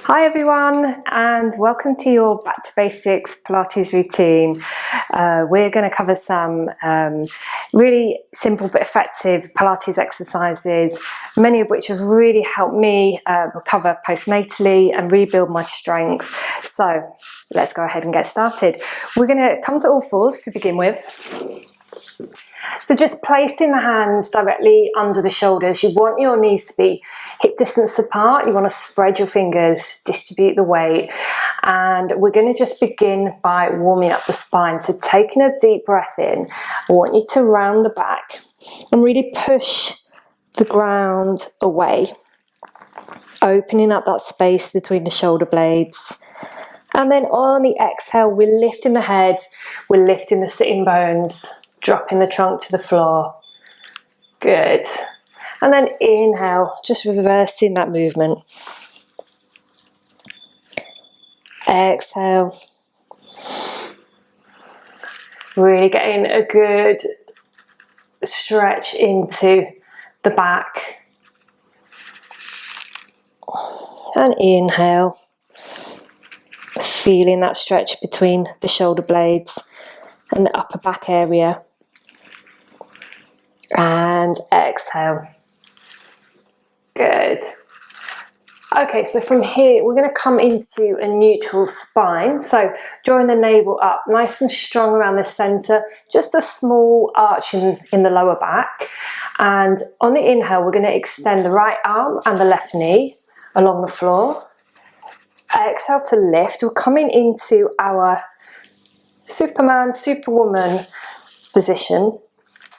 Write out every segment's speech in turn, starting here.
Hi everyone, and welcome to your Back to Basics Pilates routine. We're going to cover some really simple but effective Pilates exercises, many of which have really helped me recover postnatally and rebuild my strength. So let's go ahead and get started. We're going to come to all fours to begin with. So just placing the hands directly under the shoulders. You want your knees to be hip distance apart. You want to spread your fingers, distribute the weight. And we're going to just begin by warming up the spine. So taking a deep breath in, I want you to round the back and really push the ground away. Opening up that space between the shoulder blades. And then on the exhale, we're lifting the head, we're lifting the sitting bones, dropping the trunk to the floor. Good. And then inhale, just reversing that movement. Exhale. Really getting a good stretch into the back. And inhale. Feeling that stretch between the shoulder blades and the upper back area. And exhale. Good. Okay, so from here we're going to come into a neutral spine. So drawing the navel up nice and strong around the center, just a small arch in the lower back. And on the inhale, we're going to extend the right arm and the left knee along the floor. Exhale to lift. We're coming into our Superman, Superwoman position.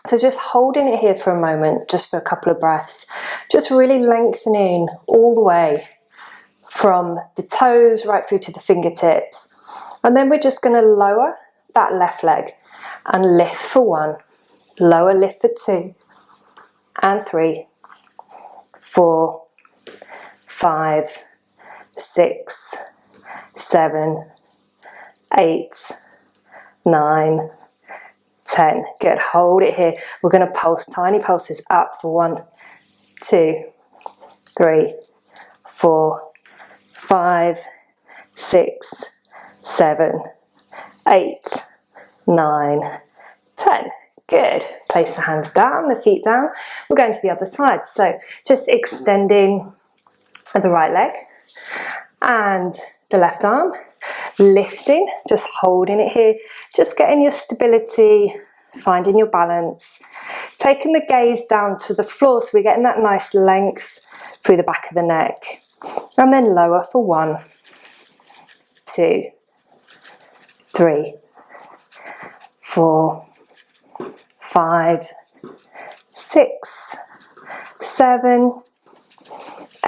So just holding it here for a moment, just for a couple of breaths, just really lengthening all the way from the toes right through to the fingertips. And then we're just going to lower that left leg and lift for 1, lower, lift for 2, and 3, 4, 5, 6, 7, 8, 9, 10. Good. Hold it here. We're going to pulse, tiny pulses up for 1, 2, 3, 4, 5, 6, 7, 8, 9, 10. Good. Place the hands down, the feet down. We're going to the other side. So just extending the right leg and the left arm. Lifting, just holding it here, just getting your stability, finding your balance, taking the gaze down to the floor so we're getting that nice length through the back of the neck, and then lower for 1, 2, 3, 4, 5, 6, 7,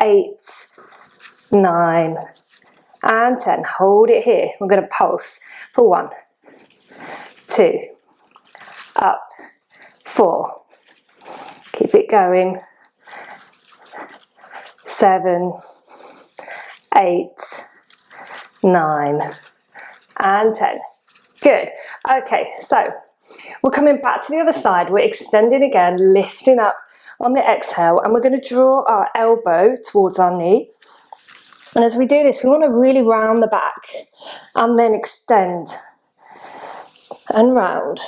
8, 9, and 10. Hold it here. We're going to pulse for 1, 2, up, 4. Keep it going. 7, 8, 9, and 10. Good. Okay, so we're coming back to the other side. We're extending again, lifting up on the exhale, and we're going to draw our elbow towards our knee. And as we do this, we want to really round the back and then extend and round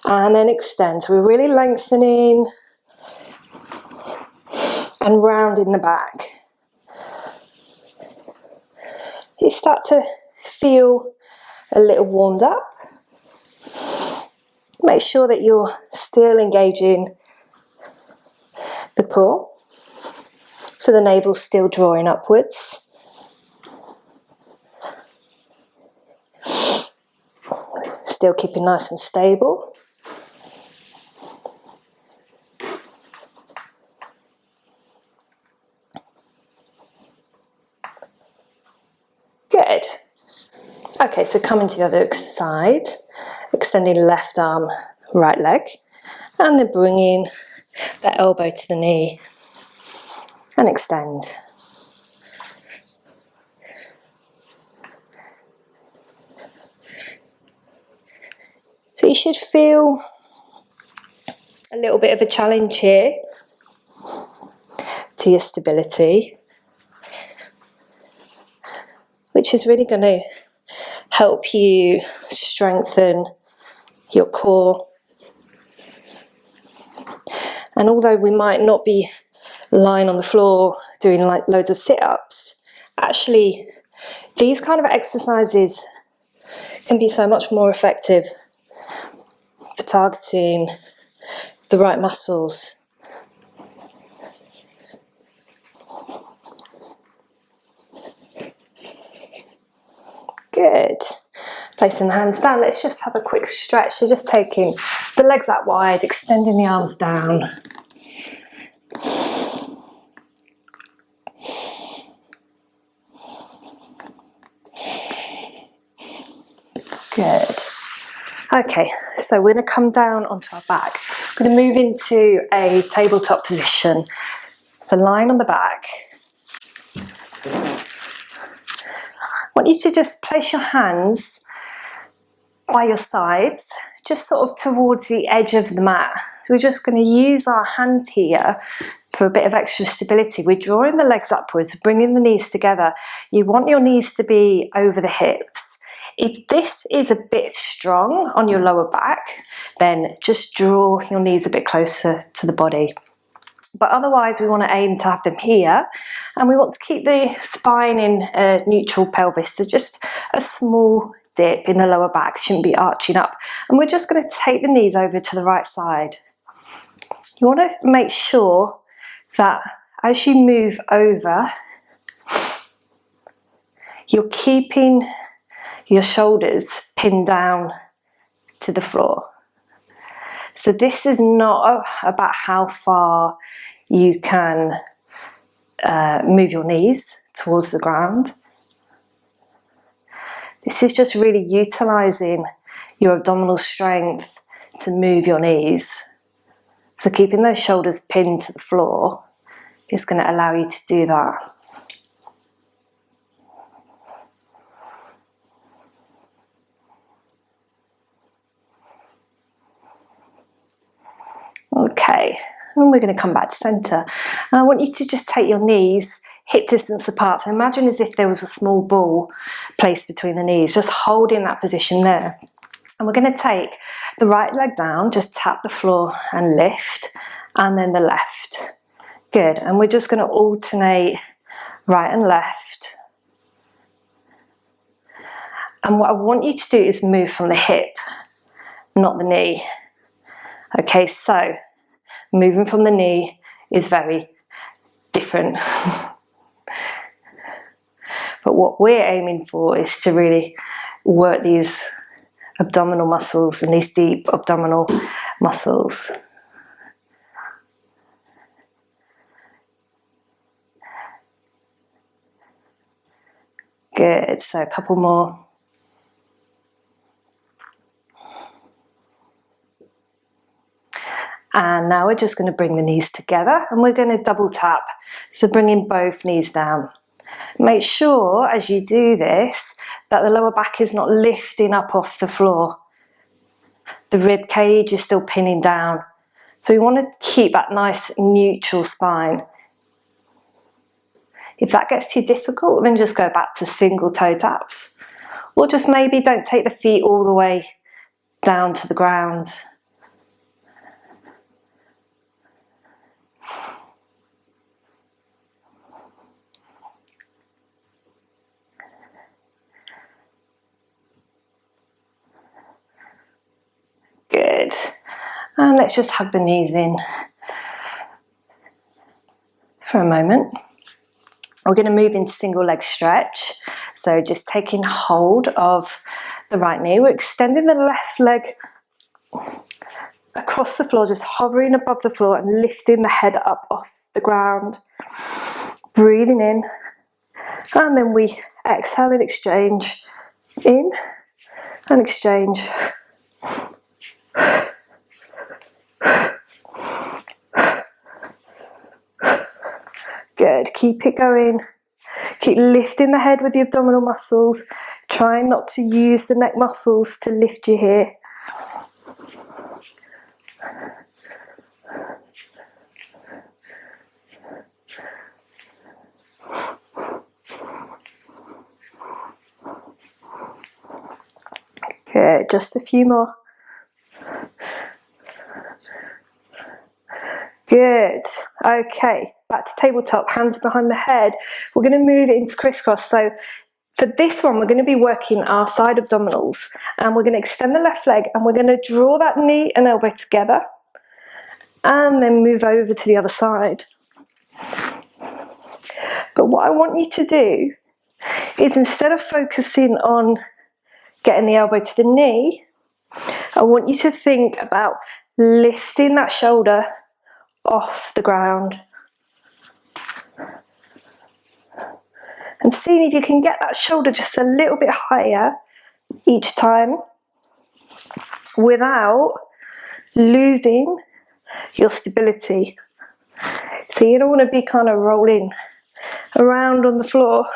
and then extend. So we're really lengthening and rounding the back. You start to feel a little warmed up. Make sure that you're still engaging the core. So the navel's still drawing upwards. Still keeping nice and stable. Good. Okay, so coming to the other side, extending left arm, right leg, and then bringing that elbow to the knee. And extend. So you should feel a little bit of a challenge here to your stability. which is really going to help you strengthen your core. And although we might not be lying on the floor doing like loads of sit-ups, actually these kind of exercises can be so much more effective for targeting the right muscles. Good. Placing the hands down, let's just have a quick stretch. So just taking the legs out wide, extending the arms down. Good. Okay, so we're going to come down onto our back. We're going to move into a tabletop position. So lying on the back. I want you to just place your hands by your sides, just sort of towards the edge of the mat. So we're just going to use our hands here for a bit of extra stability. We're drawing the legs upwards, bringing the knees together. You want your knees to be over the hips. If this is a bit strong on your lower back, then just draw your knees a bit closer to the body. But otherwise we want to aim to have them here, and we want to keep the spine in a neutral pelvis, so just a small dip in the lower back, shouldn't be arching up. And we're just going to take the knees over to the right side. You want to make sure that as you move over, you're keeping your shoulders pinned down to the floor. So this is not about how far you can move your knees towards the ground. This is just really utilising your abdominal strength to move your knees. So keeping those shoulders pinned to the floor is going to allow you to do that. Okay, and we're going to come back to centre. And I want you to just take your knees hip distance apart. So imagine as if there was a small ball placed between the knees, just holding that position there. And we're going to take the right leg down, just tap the floor and lift, and then the left. Good, and we're just going to alternate right and left. And what I want you to do is move from the hip, not the knee. Okay, so moving from the knee is very different. But what we're aiming for is to really work these abdominal muscles and these deep abdominal muscles. Good, so a couple more. And now we're just going to bring the knees together and we're going to double tap. So bringing both knees down. Make sure as you do this that the lower back is not lifting up off the floor. The rib cage is still pinning down. So we want to keep that nice neutral spine. If that gets too difficult, then just go back to single toe taps. Or just maybe don't take the feet all the way down to the ground. Good. And let's just hug the knees in for a moment. We're going to move into single leg stretch. So just taking hold of the right knee. We're extending the left leg across the floor, just hovering above the floor and lifting the head up off the ground. Breathing in. And then we exhale and exchange. In and exchange. Good, keep it going. Keep lifting the head with the abdominal muscles. Trying not to use the neck muscles to lift you here. Good, just a few more. Good. Okay, back to tabletop, hands behind the head. We're going to move it into crisscross. So for this one, we're going to be working our side abdominals, and we're going to extend the left leg, and we're going to draw that knee and elbow together, and then move over to the other side. But what I want you to do is, instead of focusing on getting the elbow to the knee, I want you to think about lifting that shoulder off the ground and seeing if you can get that shoulder just a little bit higher each time without losing your stability. So you don't want to be kind of rolling around on the floor.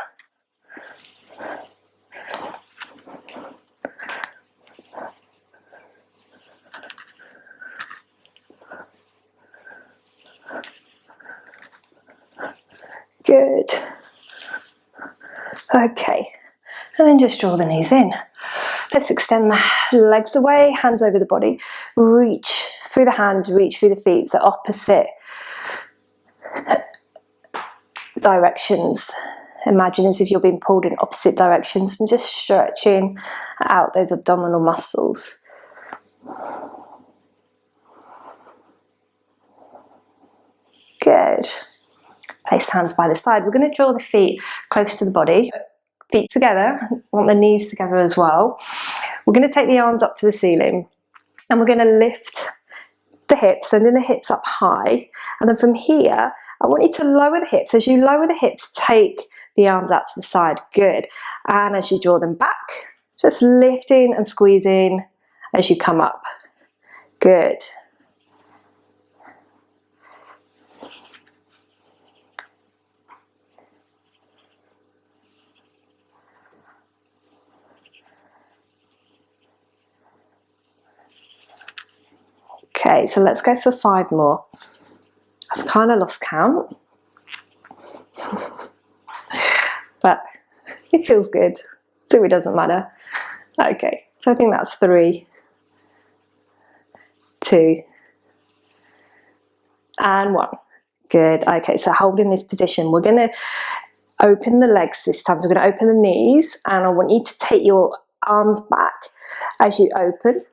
Good. Okay, and then just draw the knees in. Let's extend the legs away, hands over the body. Reach through the hands, reach through the feet, so opposite directions. Imagine as if you're being pulled in opposite directions, and just stretching out those abdominal muscles. Good. Place the hands by the side. We're going to draw the feet close to the body. Feet together. Want the knees together as well. We're going to take the arms up to the ceiling, and we're going to lift the hips, sending the hips up high. And then from here, I want you to lower the hips. As you lower the hips, take the arms out to the side. Good. And as you draw them back, just lifting and squeezing as you come up. Good. Okay, so let's go for 5 more. I've kind of lost count, but it feels good, so it doesn't matter. Okay, so I think that's 3, 2, and 1. Good. Okay, so holding this position, we're going to open the legs this time. So we're going to open the knees, and I want you to take your arms back as you open.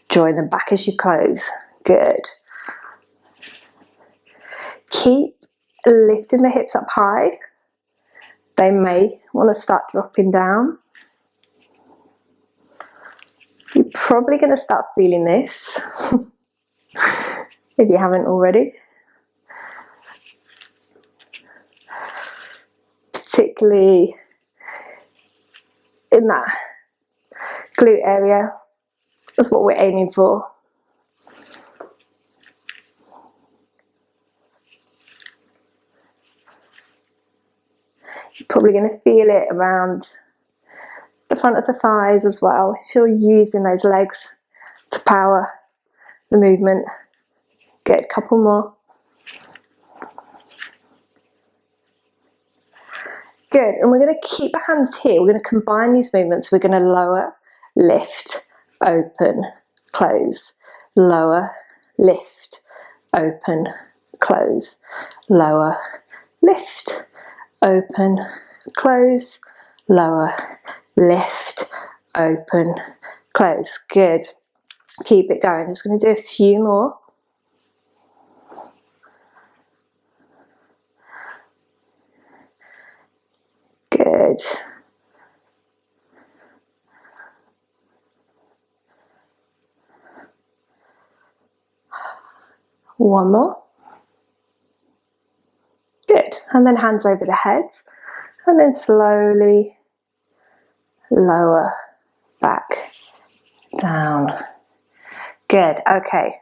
Drawing them back as you close. Good. Keep lifting the hips up high. They may want to start dropping down. You're probably going to start feeling this if you haven't already. Particularly in that glute area. That's what we're aiming for. You're probably going to feel it around the front of the thighs as well, if you're using those legs to power the movement. Good, couple more. Good, and we're going to keep the hands here. We're going to combine these movements. We're going to lower, lift, open, close, lower, lift, open, close, lower, lift, open, close, lower, lift, open, close. Good. Keep it going. Just going to do a few more. Good. One more. Good. And then hands over the head, and then slowly lower, back, down. Good. Okay.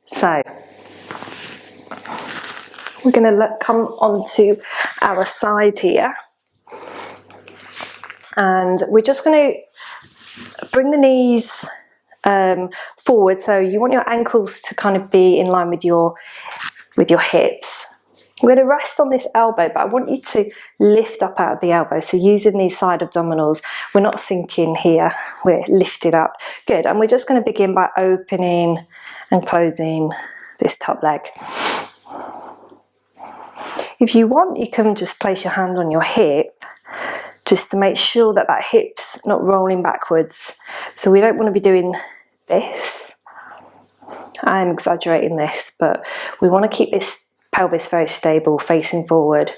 So we're going to come onto our side here, and we're just going to bring the knees forward. So you want your ankles to kind of be in line with your hips. We're going to rest on this elbow, but I want you to lift up out of the elbow. So using these side abdominals, we're not sinking here, we're lifted up. Good, and we're just going to begin by opening and closing this top leg. If you want, you can just place your hand on your hip, just to make sure that that hip's not rolling backwards. So we don't want to be doing this. I'm exaggerating this, but we want to keep this pelvis very stable, facing forward.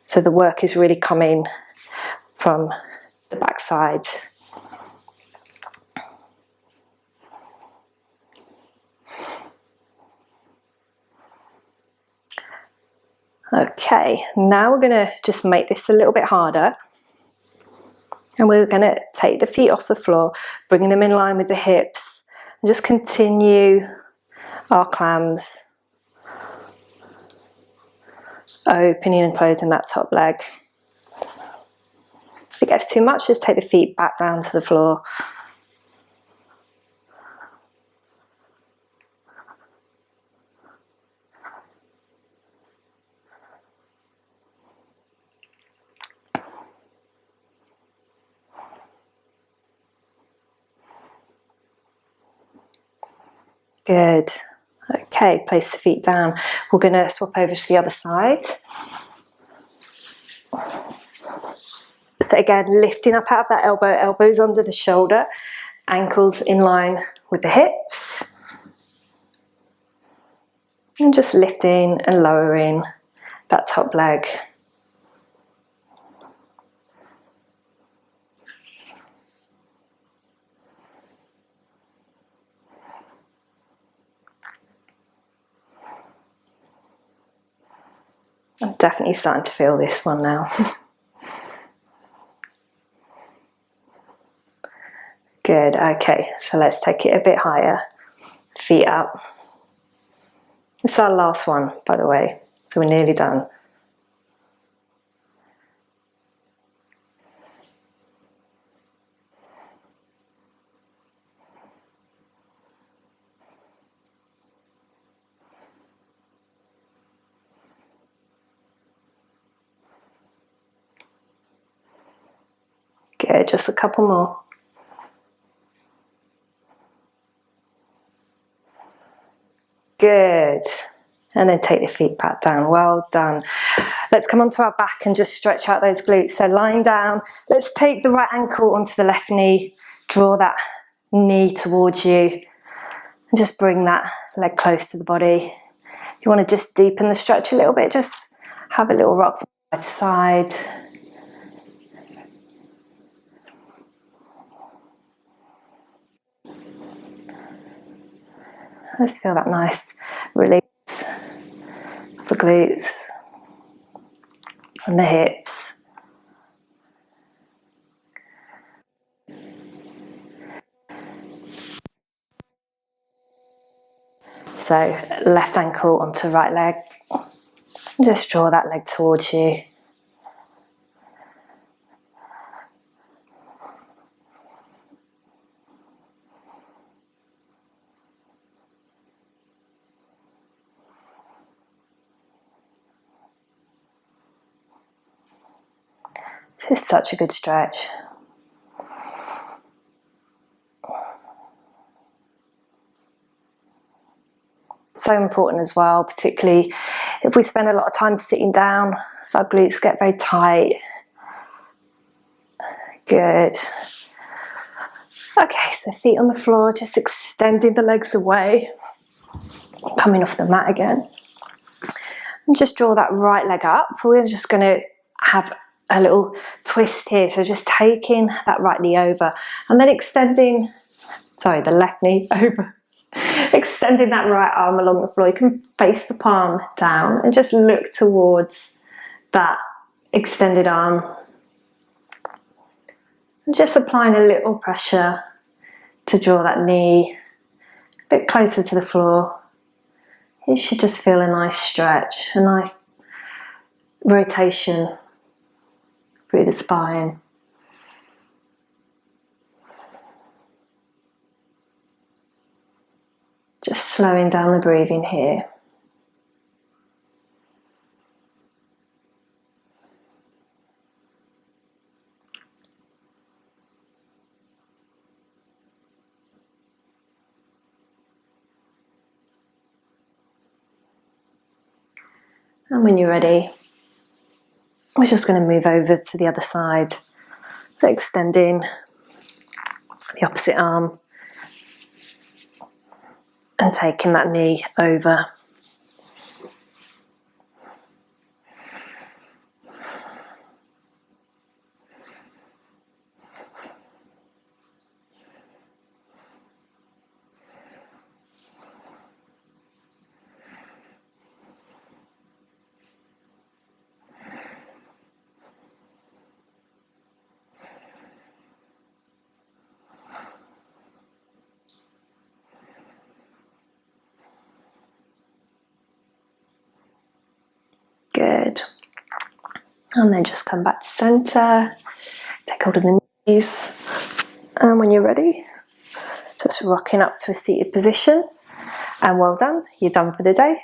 So the work is really coming from the back side. Okay, now we're going to just make this a little bit harder. And we're going to take the feet off the floor, bringing them in line with the hips, and just continue our clams. Opening and closing that top leg. If it gets too much, just take the feet back down to the floor. Good. Okay, place the feet down. We're going to swap over to the other side. So again, lifting up out of that elbow, elbows under the shoulder, ankles in line with the hips. And just lifting and lowering that top leg. I'm definitely starting to feel this one now. Good, okay, so let's take it a bit higher. Feet up. It's our last one, by the way, so we're nearly done. Good, just a couple more. Good. And then take the feet back down. Well done. Let's come onto our back and just stretch out those glutes. So lying down, let's take the right ankle onto the left knee. Draw that knee towards you. And just bring that leg close to the body. You want to just deepen the stretch a little bit. Just have a little rock from side to side. Let's feel that nice release of the glutes and the hips. So left ankle onto right leg. Just draw that leg towards you. This is such a good stretch. So important as well, particularly if we spend a lot of time sitting down, so our glutes get very tight. Good. Okay, so feet on the floor, just extending the legs away, coming off the mat again. And just draw that right leg up. We're just going to have a little twist here, so just taking that right knee over and then extending, sorry, the left knee over. Extending that right arm along the floor. You can face the palm down and just look towards that extended arm. And just applying a little pressure to draw that knee a bit closer to the floor. You should just feel a nice stretch, a nice rotation through the spine. Just slowing down the breathing here. And when you're ready, we're just going to move over to the other side. So extending the opposite arm and taking that knee over. Good. And then just come back to centre. Take hold of the knees. And when you're ready, just rocking up to a seated position. And well done, you're done for the day.